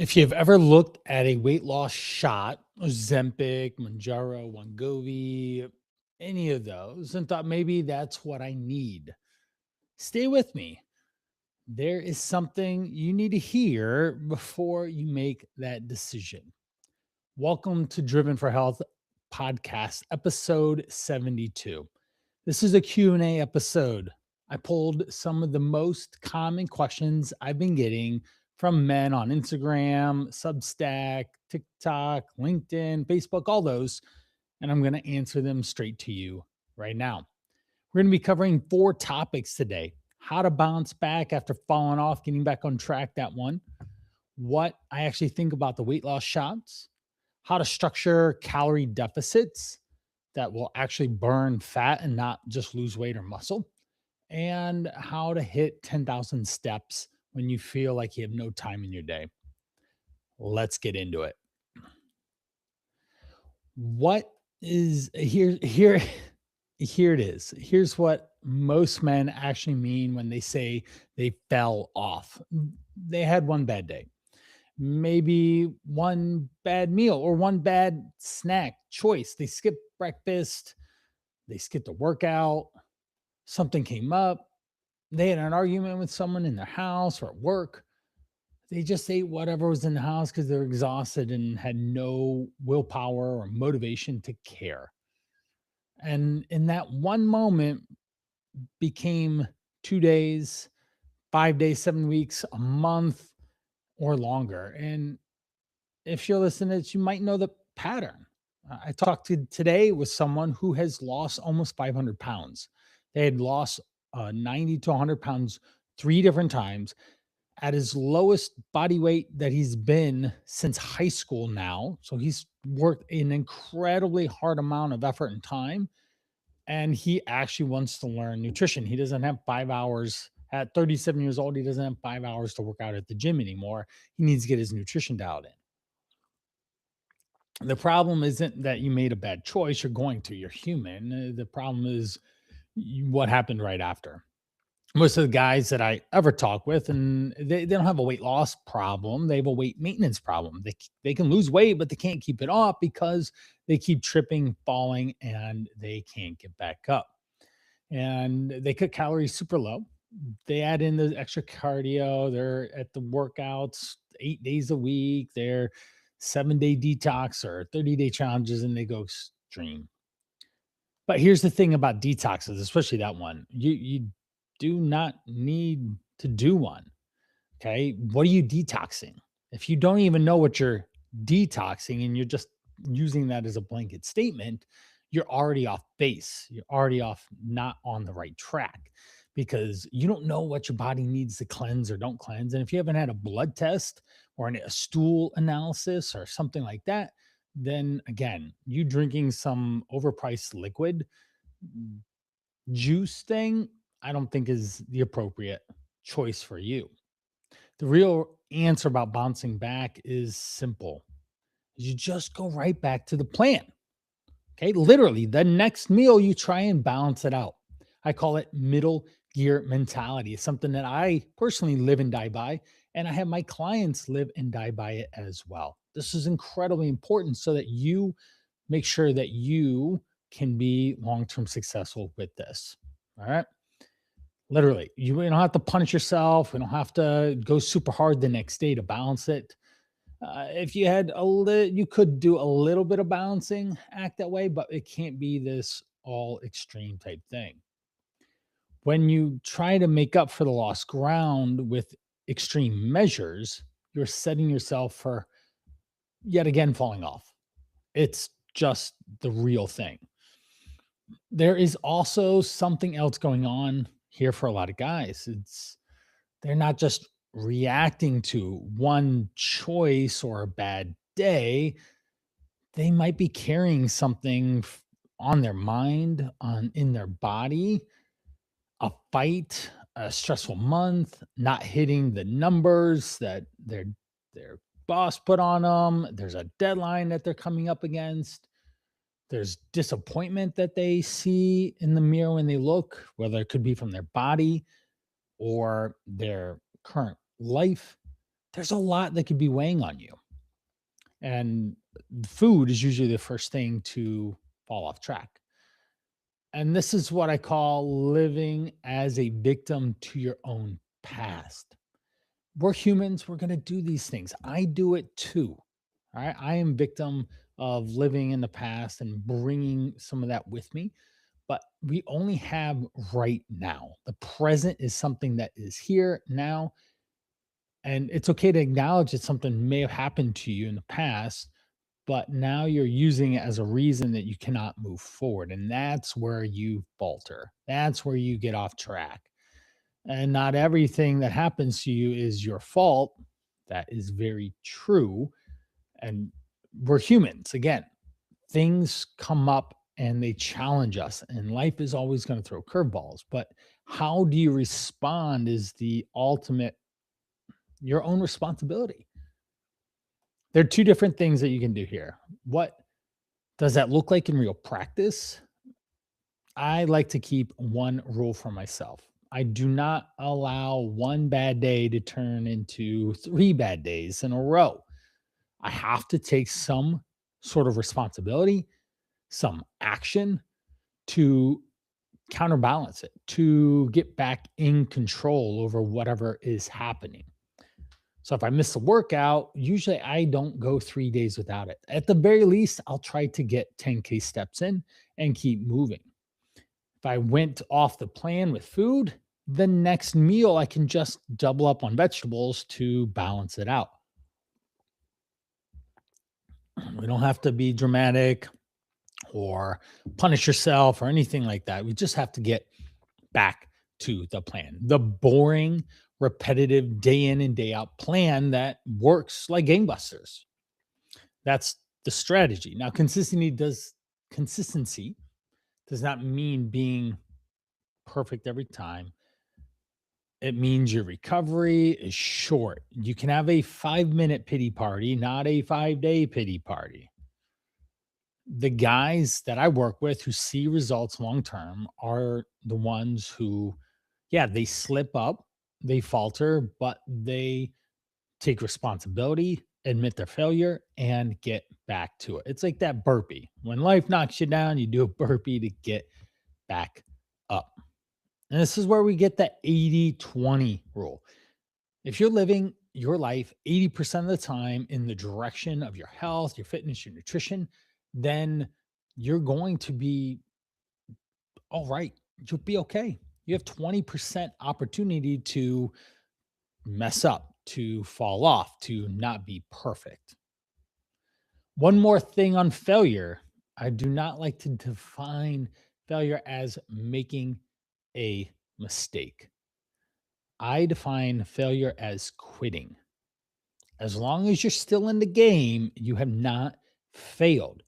If you've ever looked at a weight loss shot, Ozempic, Mounjaro, Wegovy, any of those, and thought maybe that's what I need, stay with me. There is something you need to hear before you make that decision. Welcome to Driven for Health podcast, episode 72. This is a Q&A episode. I pulled some of the most common questions I've been getting from men on Instagram, Substack, TikTok, LinkedIn, Facebook, all those, and I'm going to answer them straight to you right now. We're going to be covering 4 topics today. How to bounce back after falling off, getting back on track, that one. What I actually think about the weight loss shots, how to structure calorie deficits that will actually burn fat and not just lose weight or muscle, and how to hit 10,000 steps when you feel like you have no time in your day. Let's get into it. What is here it is. Here's what most men actually mean when they say they fell off. They had one bad day, maybe one bad meal or one bad snack choice. They skipped breakfast, they skipped a workout, something came up, they had an argument with someone in their house or at work. They just ate whatever was in the house because they're exhausted and had no willpower or motivation to care. And in that one moment became 2 days, 5 days, 7 weeks, a month, or longer. And if you're listening to this, you might know the pattern. I talked to today with someone who has lost almost 500 pounds. They had lost 90 to 100 pounds 3 different times at his lowest body weight that he's been since high school now. So he's worked an incredibly hard amount of effort and time. And he actually wants to learn nutrition. He doesn't have 5 hours at 37 years old. He doesn't have 5 hours to work out at the gym anymore. He needs to get his nutrition dialed in. The problem isn't that you made a bad choice. You're going to, you're human. The problem is what happened right after. Most of the guys that I ever talk with, and they don't have a weight loss problem. They have a weight maintenance problem. They can lose weight, but they can't keep it off because they keep tripping, falling, and they can't get back up. And they cut calories super low. They add in the extra cardio. They're at the workouts 8 days a week. They're 7-day detox or 30-day challenges, and they go extreme. But here's the thing about detoxes, especially that one. You do not need to do one. Okay. What are you detoxing? If you don't even know what you're detoxing and you're just using that as a blanket statement, you're already off base. You're already off, not on the right track because you don't know what your body needs to cleanse or don't cleanse. And if you haven't had a blood test or a stool analysis or something like that, then again, you drinking some overpriced liquid juice thing, I don't think is the appropriate choice for you. The real answer about bouncing back is simple. You just go right back to the plan. Okay. Literally, the next meal, you try and balance it out. I call it middle gear mentality. It's something that I personally live and die by. And I have my clients live and die by it as well. This is incredibly important so that you make sure that you can be long term successful with this. All right. Literally, we don't have to punish yourself. We don't have to go super hard the next day to balance it. If you had you could do a little bit of balancing act that way, but it can't be this all extreme type thing. When you try to make up for the lost ground with extreme measures, you're setting yourself for yet again falling off. It's just the real thing. There is also something else going on here for a lot of guys. They're not just reacting to one choice or a bad day. They might be carrying something on their mind, on in their body, a fight, a stressful month, not hitting the numbers that their boss put on them. There's a deadline that they're coming up against. There's disappointment that they see in the mirror when they look, whether it could be from their body or their current life. there's a lot that could be weighing on you. And food is usually the first thing to fall off track. And this is what I call living as a victim to your own past. We're humans, we're going to do these things. I do it too. All right. I am victim of living in the past and bringing some of that with me, but we only have right now. The present is something that is here now, and it's okay to acknowledge that something may have happened to you in the past, but now you're using it as a reason that you cannot move forward. And that's where you falter. That's where you get off track. And not everything that happens to you is your fault. That is very true. And we're humans. Again, things come up and they challenge us, and life is always going to throw curveballs. But how do you respond is the ultimate, your own responsibility. There are two different things that you can do here. What does that look like in real practice? I like to keep one rule for myself. I do not allow one bad day to turn into three bad days in a row. I have to take some sort of responsibility, some action to counterbalance it, to get back in control over whatever is happening. So if I miss a workout, usually I don't go 3 days without it. At the very least, I'll try to get 10K steps in and keep moving. If I went off the plan with food, the next meal I can just double up on vegetables to balance it out. We don't have to be dramatic or punish yourself or anything like that. We just have to get back to the plan. The boring, repetitive day in and day out plan that works like gangbusters. That's the strategy. Now, consistency does not mean being perfect every time. It means your recovery is short. You can have a 5-minute pity party, not a 5-day pity party. The guys that I work with who see results long term are the ones who, yeah, they slip up, they falter, but they take responsibility, admit their failure, and get back to it. It's like that burpee. When life knocks you down, you do a burpee to get back up. And this is where we get the 80-20 rule. If you're living your life 80% of the time in the direction of your health, your fitness, your nutrition, then you're going to be all right. You'll be okay. You have 20% opportunity to mess up, to fall off, to not be perfect. One more thing on failure. I do not like to define failure as making a mistake. I define failure as quitting. As long as you're still in the game, you have not failed.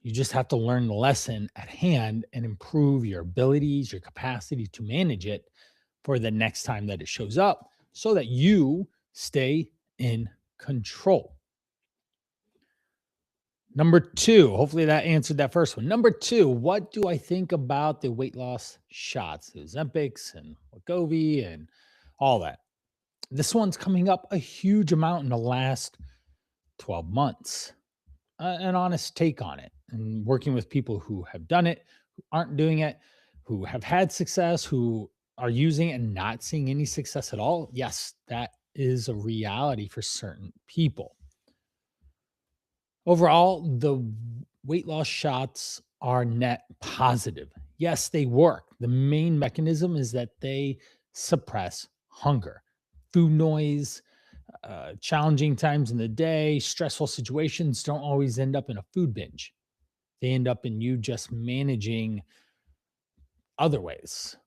You just have to learn the lesson at hand and improve your abilities, your capacity to manage it for the next time that it shows up so that you stay in control. Number two, hopefully that answered that first one. Number two, what do I think about the weight loss shots, the Ozempics and Wegovy and all that? This one's coming up a huge amount in the last 12 months. An honest take on it and working with people who have done it, who aren't doing it, who have had success, who are using it and not seeing any success at all. Yes, that is a reality for certain people. Overall, the weight loss shots are net positive. Yes, they work. The main mechanism is that they suppress hunger, food noise, challenging times in the day, stressful situations don't always end up in a food binge. They end up in you just managing other ways.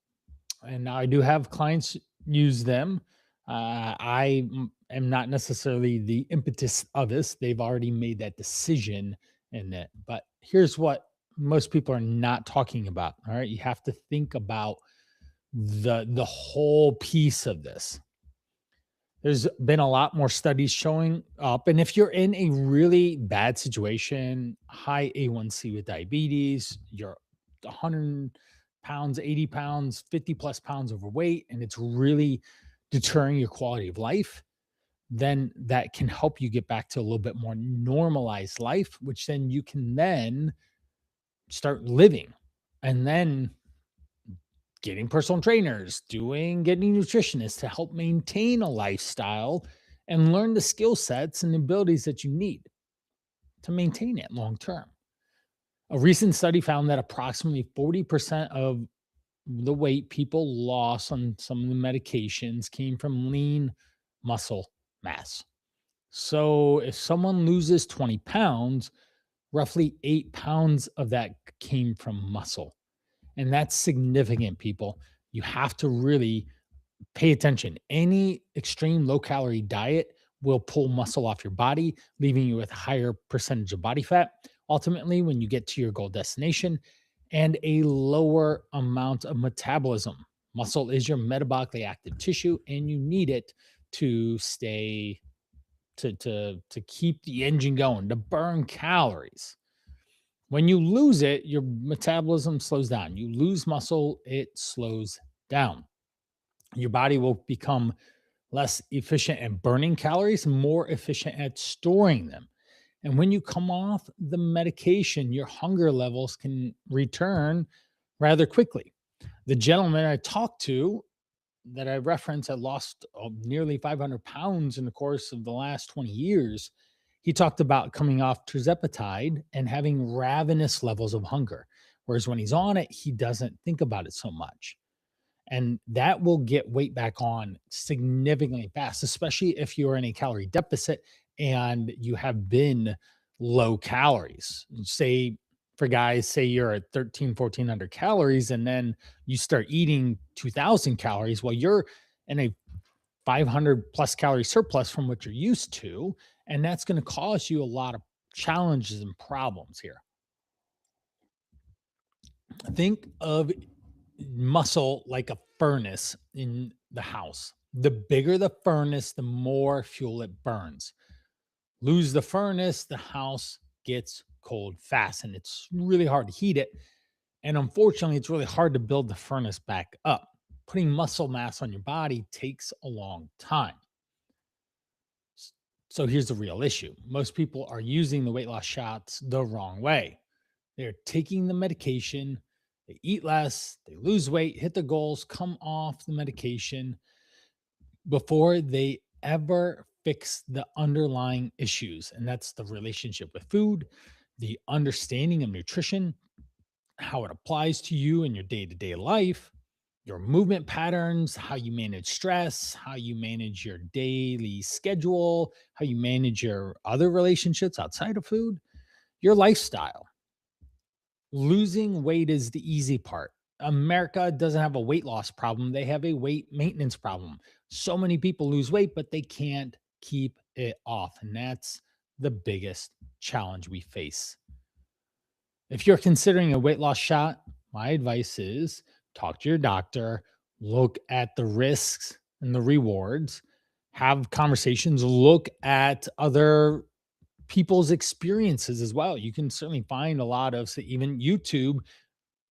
And now I do have clients use them. Am not necessarily the impetus of this. They've already made that decision in it. But here's what most people are not talking about. All right. You have to think about the whole piece of this. There's been a lot more studies showing up. And if you're in a really bad situation, high A1C with diabetes, you're 100 pounds, 80 pounds, 50 plus pounds overweight, and it's really deterring your quality of life, then that can help you get back to a little bit more normalized life, which then you can then start living. And then getting personal trainers, getting nutritionists to help maintain a lifestyle and learn the skill sets and abilities that you need to maintain it long term. A recent study found that approximately 40% of the weight people lost on some of the medications came from lean muscle mass. So if someone loses 20 pounds, roughly 8 pounds of that came from muscle. And that's significant, people. You have to really pay attention. Any extreme low calorie diet will pull muscle off your body, leaving you with a higher percentage of body fat. Ultimately, when you get to your goal destination, and a lower amount of metabolism. Muscle is your metabolically active tissue, and you need it to stay to keep the engine going, to burn calories. When you lose it, your metabolism slows down. You lose muscle, it slows down. Your body will become less efficient at burning calories, more efficient at storing them. And when you come off the medication, your hunger levels can return rather quickly. The gentleman I talked to that I referenced had lost nearly 500 pounds in the course of the last 20 years. He talked about coming off tirzepatide and having ravenous levels of hunger. Whereas when he's on it, he doesn't think about it so much. And that will get weight back on significantly fast, especially if you're in a calorie deficit and you have been low calories. Say, for guys, say you're at 13, 1400 calories, and then you start eating 2000 calories. Well, you're in a 500 plus calorie surplus from what you're used to. And that's going to cause you a lot of challenges and problems here. Think of muscle like a furnace in the house. The bigger the furnace, the more fuel it burns. Lose the furnace, the house gets cold fast and it's really hard to heat it. And unfortunately, it's really hard to build the furnace back up. Putting muscle mass on your body takes a long time. So here's the real issue: most people are using the weight loss shots the wrong way. They're taking the medication, they eat less, they lose weight, hit the goals, come off the medication before they ever fix the underlying issues. And that's the relationship with food, the understanding of nutrition, how it applies to you in your day to day life, your movement patterns, how you manage stress, how you manage your daily schedule, how you manage your other relationships outside of food, your lifestyle. Losing weight is the easy part. America doesn't have a weight loss problem, they have a weight maintenance problem. So many people lose weight, but they can't keep it off. And that's the biggest challenge we face. If you're considering a weight loss shot, my advice is talk to your doctor, look at the risks and the rewards, have conversations, look at other people's experiences as well. You can certainly find a lot of, say, even YouTube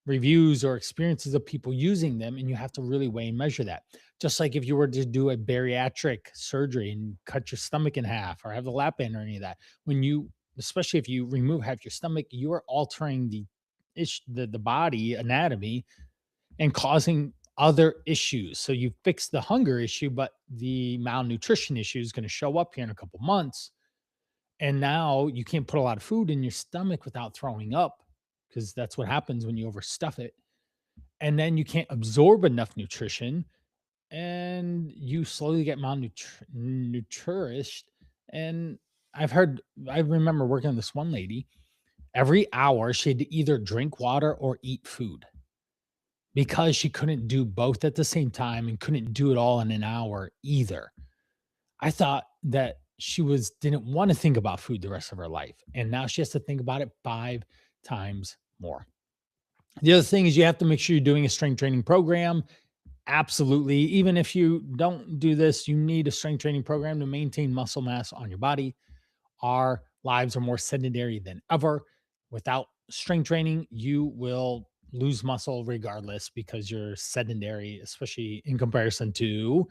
reviews or experiences of people using them, and you have to really weigh and measure that. Just like if you were to do a bariatric surgery and cut your stomach in half or have the lap band or any of that, when you, especially if you remove half your stomach, you are altering the body anatomy and causing other issues. So you fix the hunger issue, but the malnutrition issue is going to show up here in a couple months. And now you can't put a lot of food in your stomach without throwing up, because that's what happens when you overstuff it. And then you can't absorb enough nutrition and you slowly get malnourished. And I remember working with this one lady, every hour she had to either drink water or eat food because she couldn't do both at the same time and couldn't do it all in an hour either. I thought that she was didn't want to think about food the rest of her life, and now she has to think about it 5 times more. The other thing is you have to make sure you're doing a strength training program. Absolutely. Even if you don't do this, you need a strength training program to maintain muscle mass on your body. Our lives are more sedentary than ever. Without strength training, you will lose muscle regardless because you're sedentary, especially in comparison to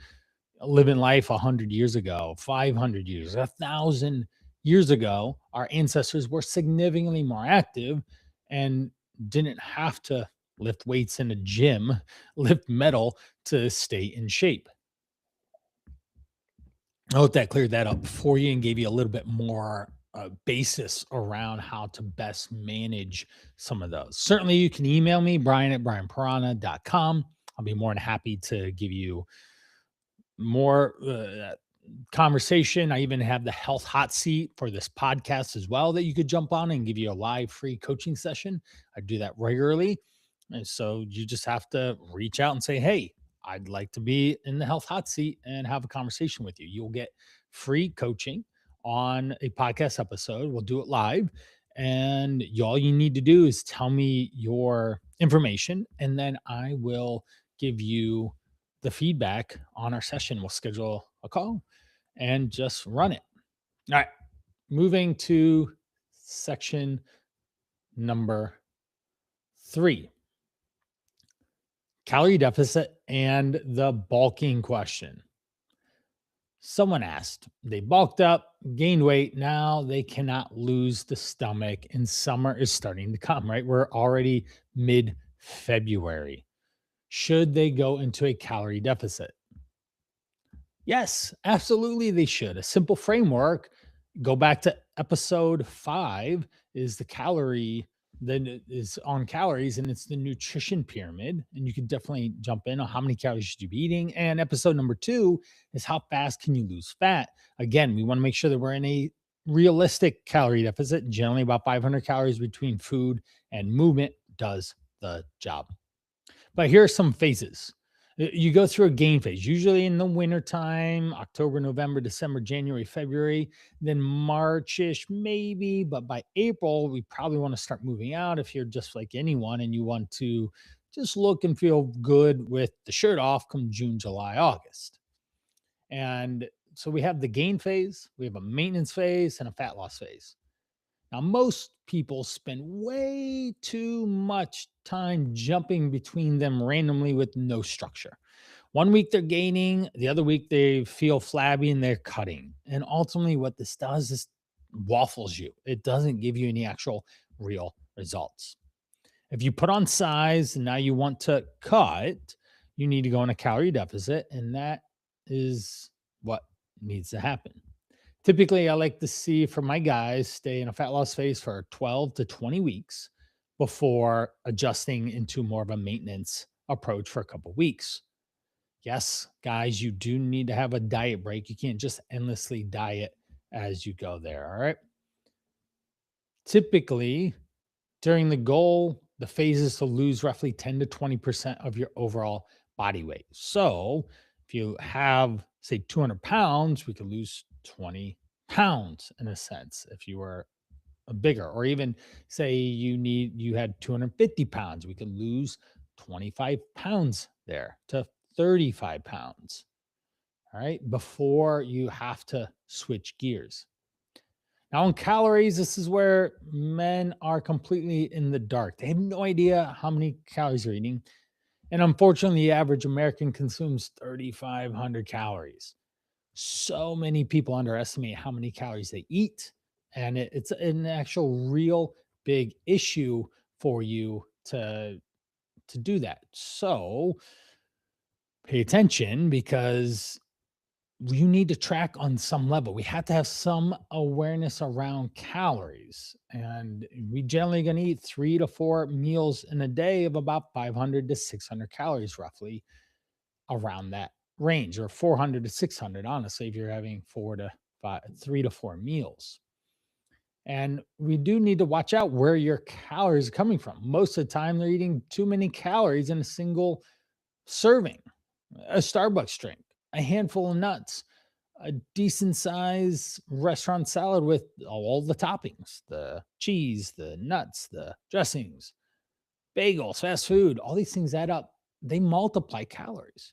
living life 100 years ago, 500 years, 1,000 years ago, our ancestors were significantly more active and didn't have to lift weights in a gym, lift metal to stay in shape. I hope that cleared that up for you and gave you a little bit more basis around how to best manage some of those. Certainly, you can email me, Brian at brianparana.com. I'll be more than happy to give you more conversation. I even have the health hot seat for this podcast as well that you could jump on and give you a live free coaching session. I do that regularly. And so you just have to reach out and say, hey, I'd like to be in the health hot seat and have a conversation with you. You'll get free coaching on a podcast episode. We'll do it live. And all you need to do is tell me your information, and then I will give you the feedback on our session. We'll schedule a call and just run it. All right. Moving to section number 3, calorie deficit and the bulking question. Someone asked, they bulked up, gained weight. Now they cannot lose the stomach, and summer is starting to come, right? We're already mid February. Should they go into a calorie deficit? Yes, absolutely they should. A simple framework, go back to episode 5, is the calorie, then it is on calories, and it's the nutrition pyramid. And you can definitely jump in on how many calories should you be eating. And episode number 2 is how fast can you lose fat? Again, we want to make sure that we're in a realistic calorie deficit. Generally about 500 calories between food and movement does the job. But here are some phases. You go through a gain phase, usually in the winter time, October, November, December, January, February, then Marchish, maybe. But by April, we probably want to start moving out if you're just like anyone and you want to just look and feel good with the shirt off come June, July, August. And so we have the gain phase, we have a maintenance phase, and a fat loss phase. Now, most people spend way too much time jumping between them randomly with no structure. One week they're gaining, the other week they feel flabby and they're cutting. And ultimately, what this does is waffles you. It doesn't give you any actual real results. If you put on size and now you want to cut, you need to go in a calorie deficit, and that is what needs to happen. Typically, I like to see for my guys stay in a fat loss phase for 12 to 20 weeks before adjusting into more of a maintenance approach for a couple weeks. Yes, guys, you do need to have a diet break. You can't just endlessly diet as you go there. All right. Typically, during the goal, the phase is to lose roughly 10 to 20% of your overall body weight. So if you have, say, 200 pounds, we could lose 20 pounds in a sense if you were a bigger, or even say you had 250 pounds, we could lose 25 pounds there to 35 pounds. All right. Before you have to switch gears. Now, on calories, this is where men are completely in the dark. They have no idea how many calories they're eating. And unfortunately, the average American consumes 3,500 calories. So many people underestimate how many calories they eat. And it's an actual real big issue for you to do that. So pay attention, because you need to track on some level. We have to have some awareness around calories. And we generally going to eat 3 to 4 meals in a day of about 500 to 600 calories, roughly around that range, or 400 to 600, honestly, if you're having 3 to 4 meals. And we do need to watch out where your calories are coming from. Most of the time, they're eating too many calories in a single serving, a Starbucks drink, a handful of nuts, a decent size restaurant salad with all the toppings, the cheese, the nuts, the dressings, bagels, fast food, all these things add up. They multiply calories.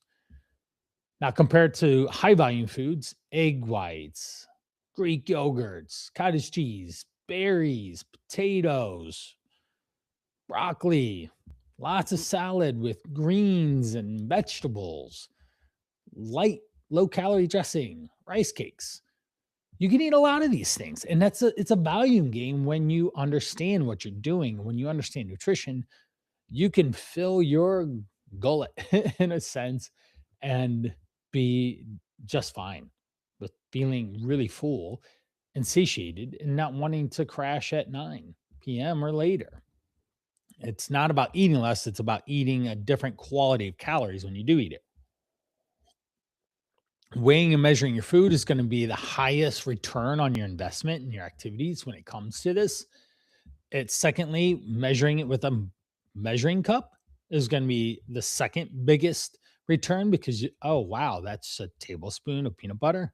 Now, compared to high volume foods, egg whites, Greek yogurts, cottage cheese, berries, potatoes, broccoli, lots of salad with greens and vegetables, light low calorie dressing, rice cakes. You can eat a lot of these things. And it's a volume game when you understand what you're doing. When you understand nutrition, you can fill your gullet in a sense and be just fine with feeling really full and satiated and not wanting to crash at 9 p.m. or later. It's not about eating less, it's about eating a different quality of calories when you do eat it. Weighing and measuring your food is going to be the highest return on your investment in your activities when it comes to this. It's secondly, measuring it with a measuring cup is going to be the second biggest return because oh wow, that's a tablespoon of peanut butter.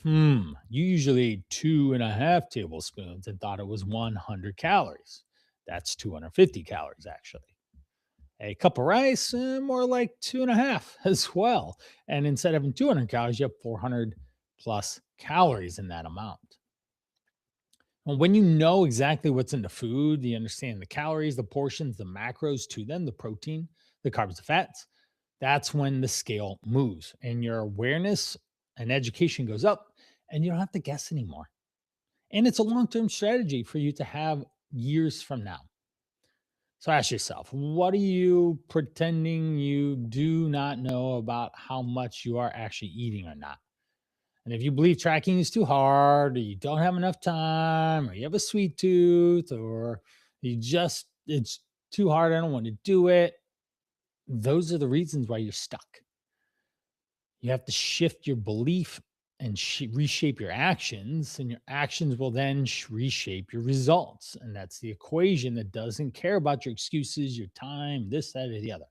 You usually ate 2.5 tablespoons and thought it was 100 calories. That's 250 calories actually. A cup of rice, more like 2.5 as well. And instead of having 200 calories, you have 400 plus calories in that amount. Well, when you know exactly what's in the food, you understand the calories, the portions, the macros to them, the protein, the carbs, the fats, that's when the scale moves and your awareness and education goes up and you don't have to guess anymore. And it's a long term strategy for you to have years from now. So ask yourself, what are you pretending you do not know about how much you are actually eating or not? And if you believe tracking is too hard, or you don't have enough time, or you have a sweet tooth, or it's too hard, I don't want to do it, those are the reasons why you're stuck. You have to shift your belief and reshape your actions, and your actions will then reshape your results. And that's the equation that doesn't care about your excuses, your time, this, that, or the other.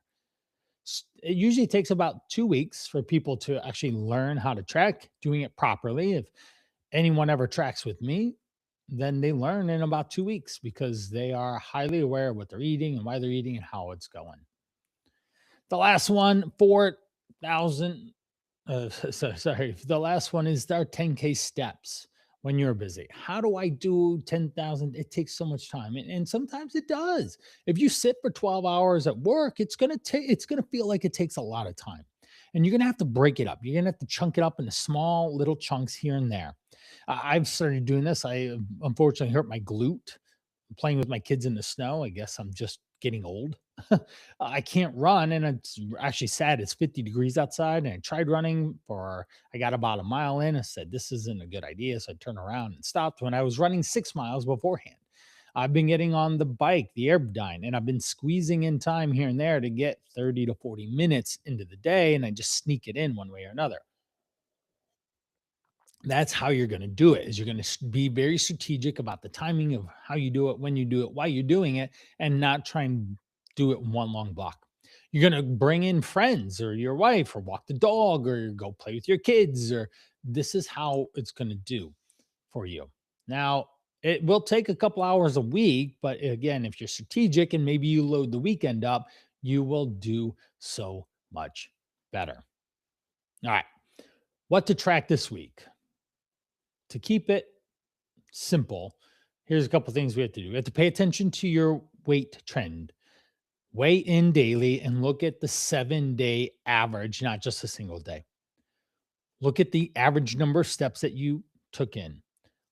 It usually takes about 2 weeks for people to actually learn how to track, doing it properly. If anyone ever tracks with me, then they learn in about 2 weeks because they are highly aware of what they're eating and why they're eating and how it's going. The last one, 4,000 sorry. The last one is our 10K steps when you're busy. How do I do 10,000? It takes so much time. And sometimes it does. If you sit for 12 hours at work, it's going to feel like it takes a lot of time. And you're going to have to break it up. You're going to have to chunk it up into small little chunks here and there. I've started doing this. I unfortunately hurt my glute playing with my kids in the snow. I guess I'm just getting old. I can't run, and it's actually sad. It's 50 degrees outside, and I tried running for. I got about a mile in. I said this isn't a good idea, so I turned around and stopped. When I was running 6 miles beforehand, I've been getting on the bike, the Airdyne, and I've been squeezing in time here and there to get 30 to 40 minutes into the day, and I just sneak it in one way or another. That's how you're going to do it is you're going to be very strategic about the timing of how you do it, when you do it, why you're doing it, and not try and do it in one long block. You're going to bring in friends or your wife or walk the dog or go play with your kids, or this is how it's going to do for you. Now, it will take a couple hours a week, but again, if you're strategic and maybe you load the weekend up, you will do so much better. All right. What to track this week? To keep it simple, here's a couple things we have to do. We have to pay attention to your weight trend. Weigh in daily and look at the 7-day average, not just a single day. Look at the average number of steps that you took in.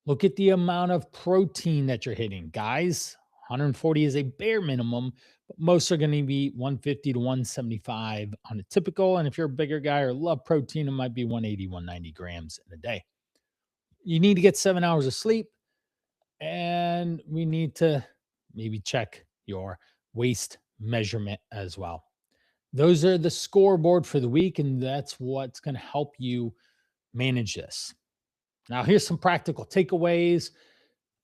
Look at the amount of protein that you're hitting. Guys, 140 is a bare minimum, but most are going to be 150 to 175 on a typical. And if you're a bigger guy or love protein, it might be 180, 190 grams in a day. You need to get 7 hours of sleep, and we need to maybe check your waist measurement as well. Those are the scoreboard for the week, and that's what's going to help you manage this. Now, here's some practical takeaways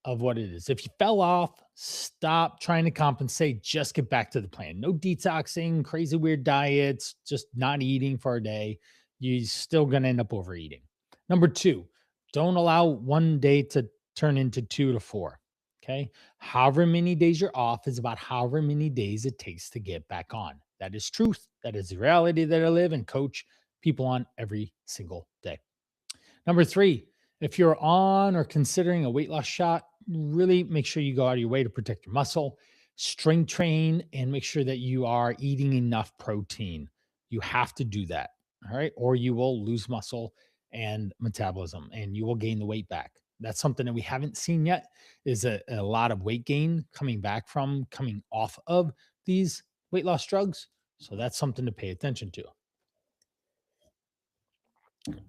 of what it is. If you fell off, stop trying to compensate, just get back to the plan. No detoxing, crazy weird diets, just not eating for a day. You're still going to end up overeating. Number two, don't allow one day to turn into 2 to 4. Okay. However many days you're off is about however many days it takes to get back on. That is truth. That is the reality that I live and coach people on every single day. Number three, if you're on or considering a weight loss shot, really make sure you go out of your way to protect your muscle, strength train, and make sure that you are eating enough protein. You have to do that. All right. Or you will lose muscle and metabolism and you will gain the weight back. That's something that we haven't seen yet is a lot of weight gain coming off of these weight loss drugs. So that's something to pay attention to.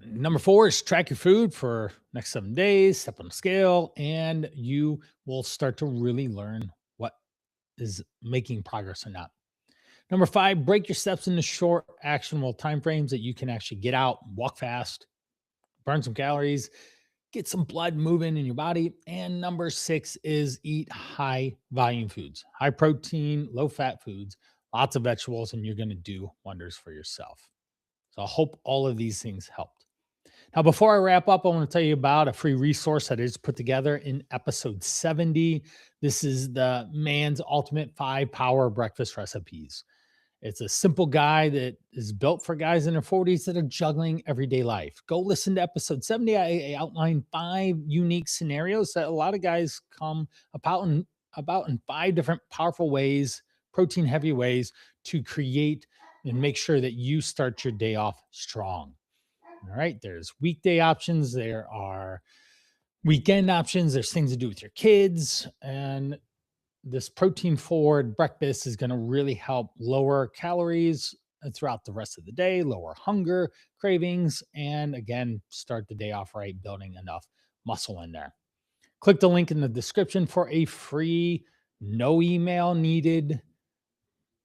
Number four is track your food for next 7 days, step on the scale, and you will start to really learn what is making progress or not. Number five, break your steps into short, actionable time frames that you can actually get out, walk fast, burn some calories, get some blood moving in your body. And number six is eat high volume foods, high protein, low fat foods, lots of vegetables, and you're going to do wonders for yourself. So I hope all of these things helped. Now, before I wrap up, I want to tell you about a free resource that is put together in episode 70. This is the Man's Ultimate 5 Power Breakfast Recipes. It's a simple guide that is built for guys in their 40s that are juggling everyday life. Go listen to episode 70. I outline 5 unique scenarios that a lot of guys come about in 5 different powerful ways, protein heavy ways to create and make sure that you start your day off strong. All right. There's weekday options, there are weekend options, there's things to do with your kids. And this protein forward breakfast is going to really help lower calories throughout the rest of the day, lower hunger, cravings, and again, start the day off right, building enough muscle in there. Click the link in the description for a free, no email needed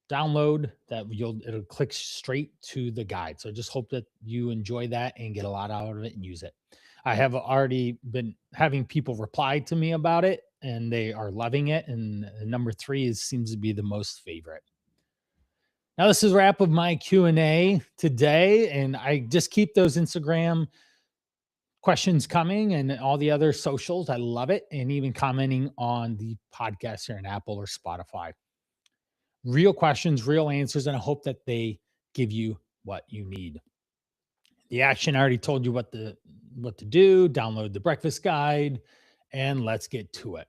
download that it'll click straight to the guide. So just hope that you enjoy that and get a lot out of it and use it. I have already been having people reply to me about it and they are loving it. And number three is seems to be the most favorite. Now this is a wrap of my Q&A today. And I just keep those Instagram questions coming and all the other socials. I love it. And even commenting on the podcast here in Apple or Spotify. Real questions, real answers, and I hope that they give you what you need. The action, I already told you what to do. Download the breakfast guide and let's get to it.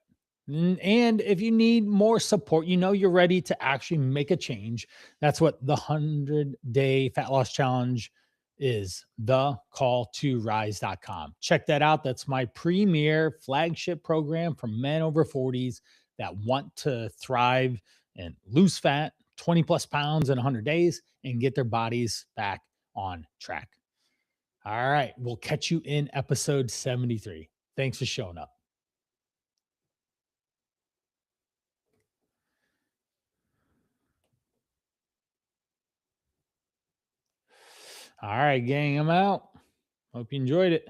And if you need more support, you know you're ready to actually make a change. That's what the 100-day fat loss challenge is, the call to rise.com. Check that out. That's my premier flagship program for men over 40s that want to thrive and lose fat, 20 plus pounds in 100 days, and get their bodies back on track. All right. We'll catch you in episode 73. Thanks for showing up. All right, gang, I'm out. Hope you enjoyed it.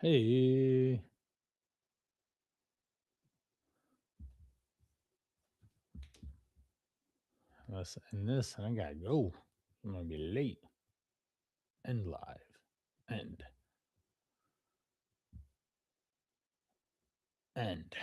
Hey, let's end this and I gotta go. I'm gonna be late. End live. End. End.